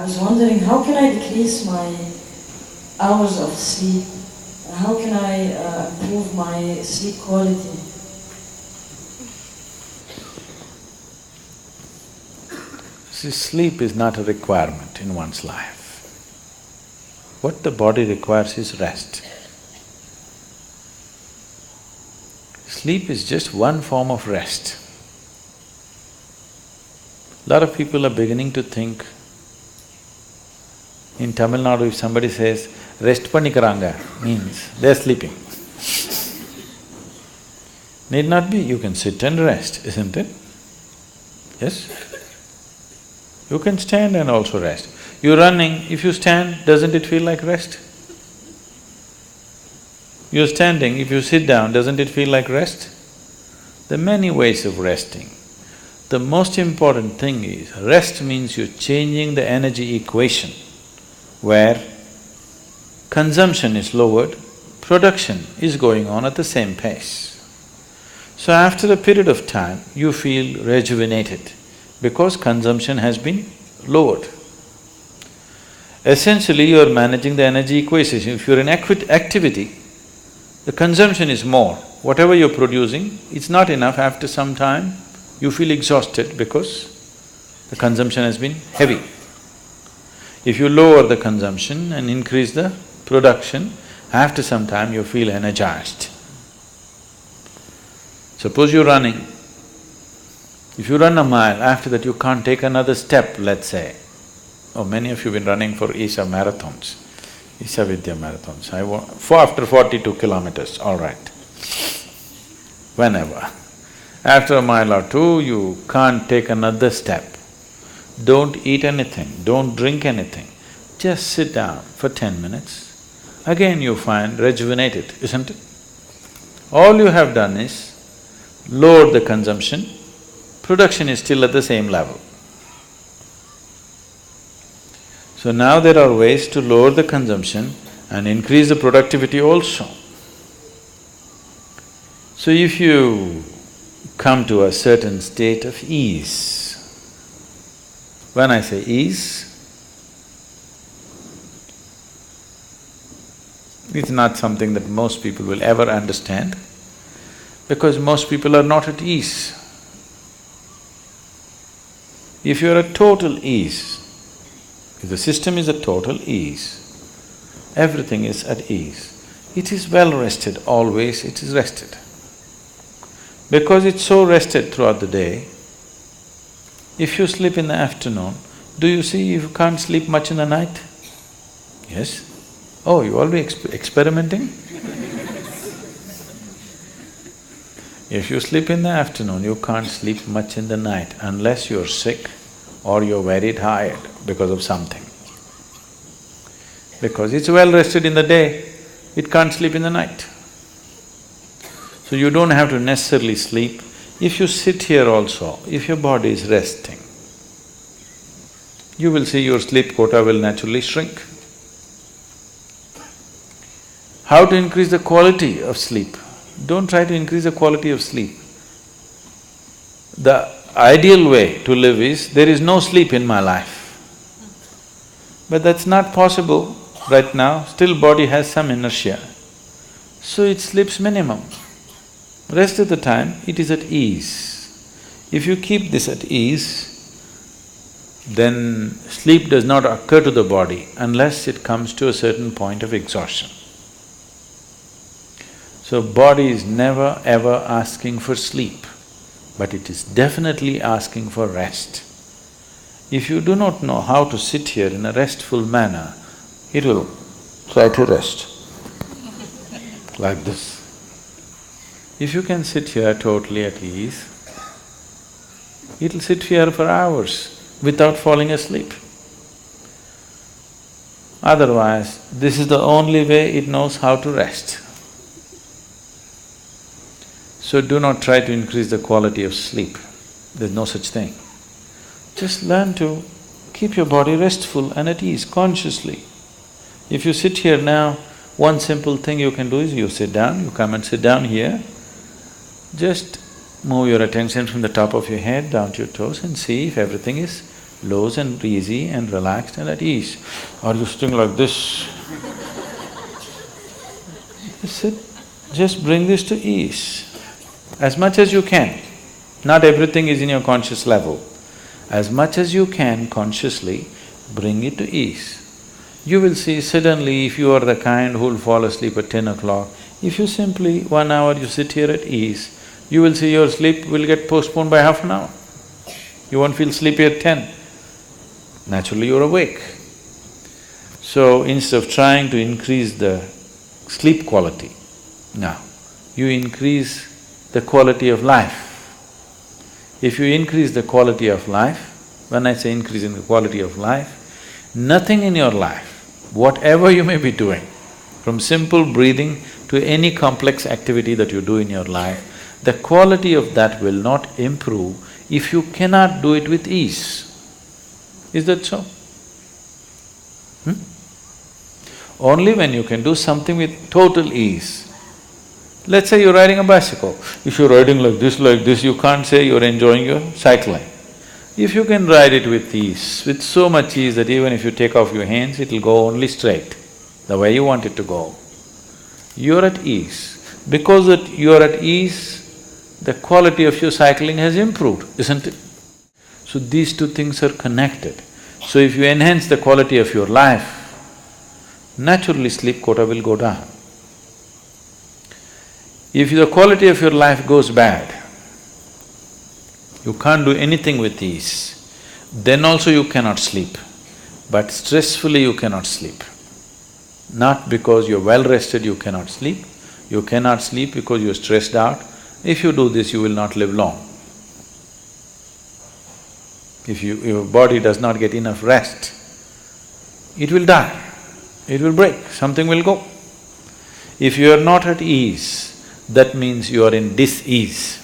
was wondering, how can I decrease my hours of sleep? How can I improve my sleep quality? See, sleep is not a requirement in one's life. What the body requires is rest. Sleep is just one form of rest. A lot of people are beginning to think, in Tamil Nadu if somebody says, rest pannikaranga, means they're sleeping. Need not be, you can sit and rest, isn't it? Yes? You can stand and also rest. You're running, if you stand, doesn't it feel like rest? You're standing, if you sit down, doesn't it feel like rest? There are many ways of resting. The most important thing is, rest means you're changing the energy equation where consumption is lowered, production is going on at the same pace. So after a period of time, you feel rejuvenated because consumption has been lowered. Essentially, you're managing the energy equation. If you're in activity, the consumption is more. Whatever you're producing, it's not enough. After some time, you feel exhausted because the consumption has been heavy. If you lower the consumption and increase the production, after some time you feel energized. Suppose you're running, if you run a mile, after that you can't take another step, let's say. Oh, many of you have been running for Isha marathons, Isha Vidya marathons. After 42 kilometers, all right. Whenever. After a mile or two, you can't take another step. Don't eat anything, don't drink anything, just sit down for 10 minutes. Again you find rejuvenated, isn't it? All you have done is lowered the consumption, production is still at the same level. So now there are ways to lower the consumption and increase the productivity also. So if you come to a certain state of ease, when I say ease, it's not something that most people will ever understand, because most people are not at ease. If you're at total ease, if the system is at total ease, everything is at ease, it is well rested, always it is rested. Because it's so rested throughout the day, if you sleep in the afternoon, do you see you can't sleep much in the night? Yes? Oh, you already experimenting? If you sleep in the afternoon, you can't sleep much in the night unless you're sick or you're very tired because of something. Because it's well rested in the day, it can't sleep in the night. So you don't have to necessarily sleep. If you sit here also, if your body is resting, you will see your sleep quota will naturally shrink. How to increase the quality of sleep? Don't try to increase the quality of sleep. The ideal way to live is, there is no sleep in my life. But that's not possible right now, still body has some inertia. So it sleeps minimum. Rest of the time, it is at ease. If you keep this at ease, then sleep does not occur to the body unless it comes to a certain point of exhaustion. So body is never ever asking for sleep, but it is definitely asking for rest. If you do not know how to sit here in a restful manner, it will try to rest like this. If you can sit here totally at ease, it'll sit here for hours without falling asleep. Otherwise, this is the only way it knows how to rest. So do not try to increase the quality of sleep, there's no such thing. Just learn to keep your body restful and at ease consciously. If you sit here now, one simple thing you can do is you sit down, you come and sit down here, just move your attention from the top of your head down to your toes and see if everything is loose and easy and relaxed and at ease. Or you sitting like this. Just sit, just bring this to ease, as much as you can. Not everything is in your conscious level. As much as you can consciously, bring it to ease. You will see suddenly if you are the kind who will fall asleep at 10 o'clock, if you simply 1 hour you sit here at ease, you will see your sleep will get postponed by half an hour. You won't feel sleepy at 10. Naturally you're awake. So instead of trying to increase the sleep quality, now you increase the quality of life. If you increase the quality of life, when I say increasing the quality of life, nothing in your life, whatever you may be doing, from simple breathing to any complex activity that you do in your life, the quality of that will not improve if you cannot do it with ease. Is that so? Only when you can do something with total ease. Let's say you're riding a bicycle. If you're riding like this, you can't say you're enjoying your cycling. If you can ride it with ease, with so much ease that even if you take off your hands, it'll go only straight, the way you want it to go. You're at ease. Because that you're at ease, the quality of your cycling has improved, isn't it? So these two things are connected. So if you enhance the quality of your life, naturally sleep quota will go down. If the quality of your life goes bad, you can't do anything with ease, then also you cannot sleep. But stressfully you cannot sleep. Not because you're well rested you cannot sleep, you cannot sleep because you're stressed out. If you do this, you will not live long. If your body does not get enough rest, it will die, it will break, something will go. If you are not at ease, that means you are in dis-ease.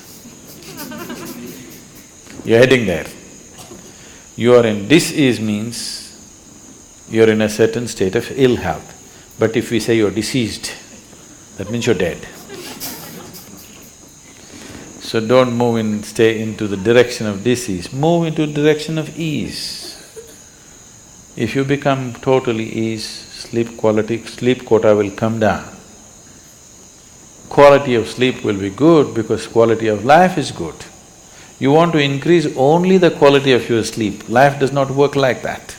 You're heading there. You are in dis-ease means you're in a certain state of ill health. But if we say you're diseased, that means you're dead. So don't stay into the direction of disease, move into the direction of ease. If you become totally ease, sleep quota will come down. Quality of sleep will be good because quality of life is good. You want to increase only the quality of your sleep, life does not work like that.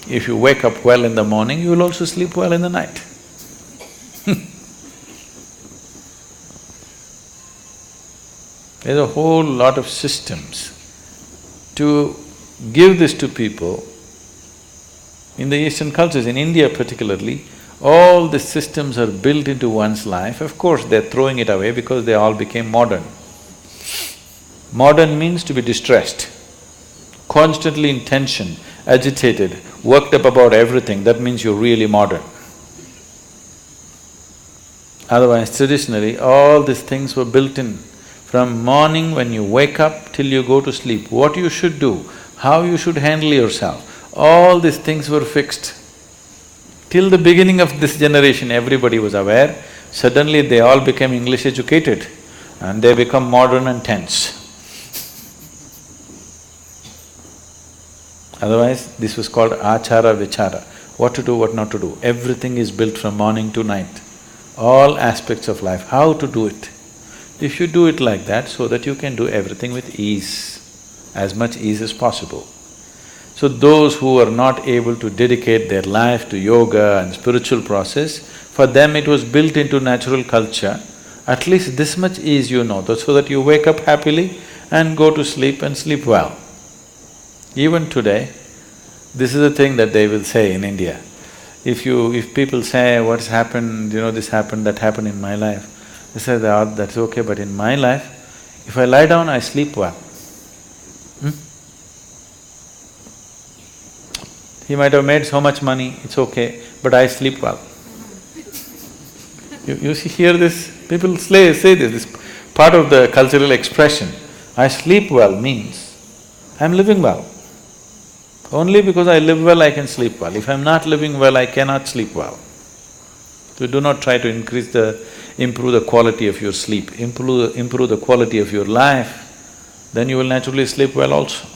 If you wake up well in the morning, you will also sleep well in the night. There's a whole lot of systems to give this to people. In the Eastern cultures, in India particularly, all the systems are built into one's life. Of course, they're throwing it away because they all became modern. Modern means to be distressed, constantly in tension, agitated, worked up about everything, that means you're really modern. Otherwise, traditionally, all these things were built in. From morning when you wake up till you go to sleep, what you should do, how you should handle yourself, all these things were fixed. Till the beginning of this generation, everybody was aware, suddenly they all became English educated and they become modern and tense. Otherwise, this was called achara vichara, what to do, what not to do. Everything is built from morning to night, all aspects of life, how to do it. If you do it like that, so that you can do everything with ease, as much ease as possible. So those who are not able to dedicate their life to yoga and spiritual process, for them it was built into natural culture, at least this much ease you know, so that you wake up happily and go to sleep and sleep well. Even today, this is a thing that they will say in India. If people say, what's happened, this happened, that happened in my life, they say, that's okay, but in my life, if I lie down, I sleep well. He might have made so much money, it's okay, but I sleep well. You hear this? People say this part of the cultural expression. I sleep well means I'm living well. Only because I live well, I can sleep well. If I'm not living well, I cannot sleep well. So do not try to improve the quality of your sleep, improve the quality of your life, then you will naturally sleep well also.